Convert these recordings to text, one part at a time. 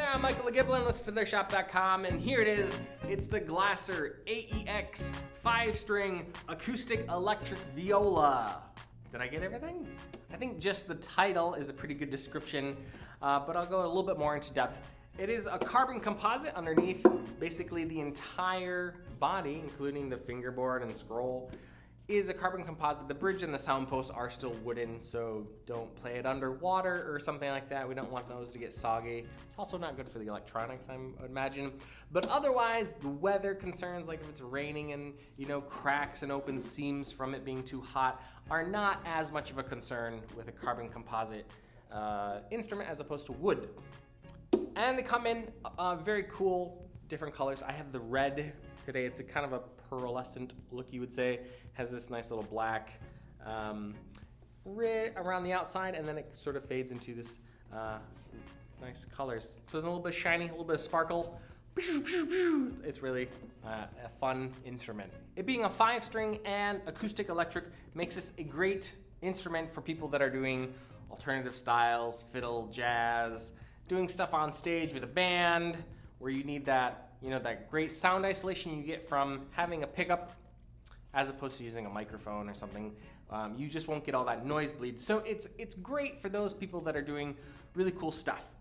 there, I'm Michael Giblin with FiddlerShop.com, and here it is. It's the Glasser AEX 5-string acoustic electric viola. Did I get everything? I think just the title is a pretty good description, but I'll go a little bit more into depth. It is a carbon composite underneath. Basically the entire body, including the fingerboard and scroll, is a carbon composite. The bridge and the sound posts are still wooden, so don't play it underwater or something like that. We don't want those to get soggy. It's also not good for the electronics, I would imagine. But otherwise, the weather concerns, like if it's raining and cracks and open seams from it being too hot, are not as much of a concern with a carbon composite instrument as opposed to wood. And they come in very cool, different colors. I have the red today. It's a kind of a pearlescent look, you would say. Has this nice little black around the outside, and then it sort of fades into this nice colors. So it's a little bit shiny, a little bit of sparkle. It's really a fun instrument. It being a 5-string and acoustic electric makes this a great instrument for people that are doing alternative styles, fiddle, jazz, doing stuff on stage with a band where you need that that great sound isolation you get from having a pickup as opposed to using a microphone or something. You just won't get all that noise bleed. So it's great for those people that are doing really cool stuff.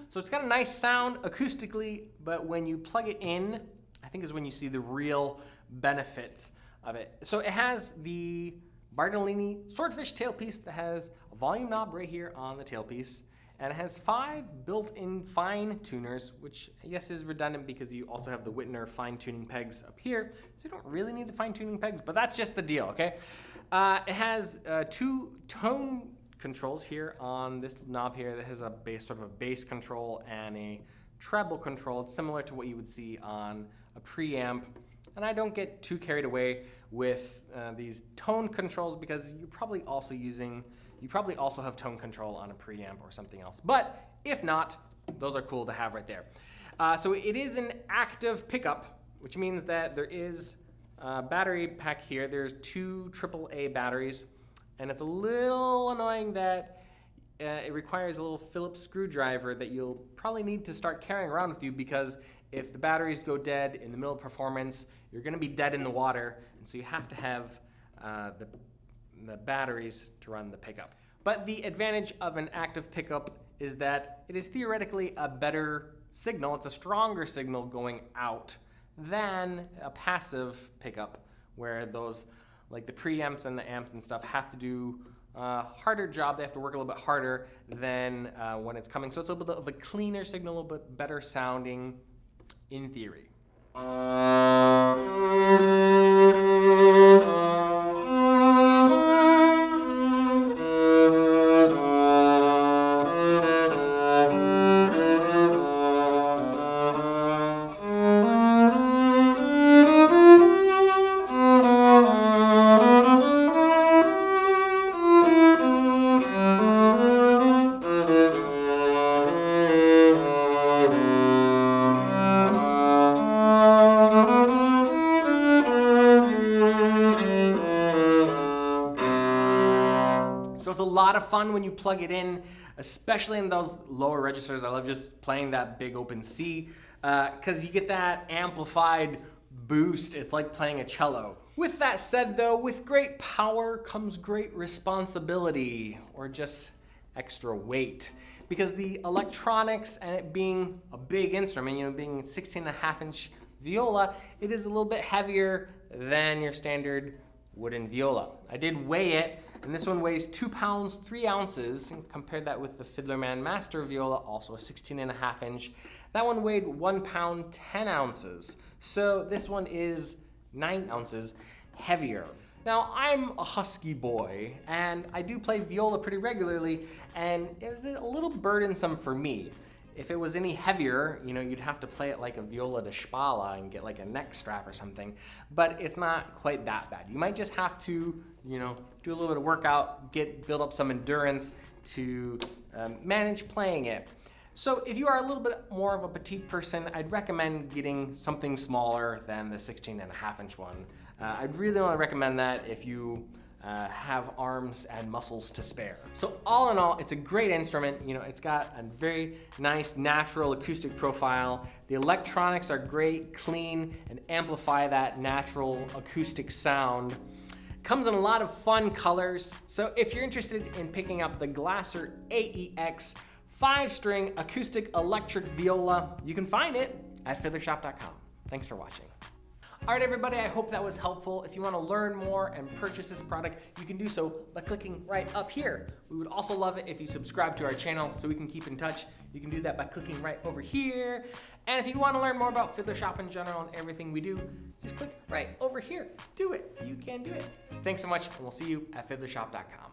So it's got a nice sound acoustically, but when you plug it in, I think is when you see the real benefits of it. So it has the Bartolini swordfish tailpiece that has a volume knob right here on the tailpiece, and it has 5 built-in fine tuners, which I guess is redundant because you also have the Whitner fine tuning pegs up here, so you don't really need the fine tuning pegs, but that's just the deal, okay? It has 2 tone controls here on this knob here that has a sort of a bass control and a treble control. It's similar to what you would see on a preamp, and I don't get too carried away with these tone controls because you're probably also have tone control on a preamp or something else. But if not, those are cool to have right there. So it is an active pickup, which means that there is a battery pack here. There's 2 AAA batteries. And it's a little annoying that it requires a little Phillips screwdriver that you'll probably need to start carrying around with you, because if the batteries go dead in the middle of performance, you're going to be dead in the water. And so you have to have the batteries to run the pickup. But the advantage of an active pickup is that it is theoretically a better signal. It's a stronger signal going out than a passive pickup, where those like the preamps and the amps and stuff have to do a harder job. They have to work a little bit harder than when it's coming. So it's a little bit of a cleaner signal, a little bit better sounding in theory. of fun when you plug it in, especially in those lower registers. I love just playing that big open C because you get that amplified boost. It's like playing a cello. With that said though, with great power comes great responsibility, or just extra weight. Because the electronics and it being a big instrument, you know, being 16.5-inch viola, it is a little bit heavier than your standard wooden viola. I did weigh it, and this one weighs 2 pounds, 3 ounces, and compared that with the Fiddlerman Master viola, also a 16.5-inch. That one weighed 1 pound, 10 ounces. So this one is 9 ounces heavier. Now, I'm a husky boy, and I do play viola pretty regularly, and it was a little burdensome for me. If it was any heavier, you know, you'd have to play it like a viola da spalla and get like a neck strap or something, but it's not quite that bad. You might just have to, you know, do a little bit of workout, build up some endurance to manage playing it. So if you are a little bit more of a petite person, I'd recommend getting something smaller than the 16.5-inch one. I'd really want to recommend that if you have arms and muscles to spare. So all in all, it's a great instrument. You know, it's got a very nice natural acoustic profile. The electronics are great, clean, and amplify that natural acoustic sound. Comes in a lot of fun colors. So if you're interested in picking up the Glasser AEX 5-string acoustic electric viola, you can find it at fiddlershop.com. Thanks for watching. All right, everybody, I hope that was helpful. If you want to learn more and purchase this product, you can do so by clicking right up here. We would also love it if you subscribe to our channel so we can keep in touch. You can do that by clicking right over here. And if you want to learn more about Fiddler Shop in general and everything we do, just click right over here. Do it. You can do it. Thanks so much, and we'll see you at fiddlershop.com.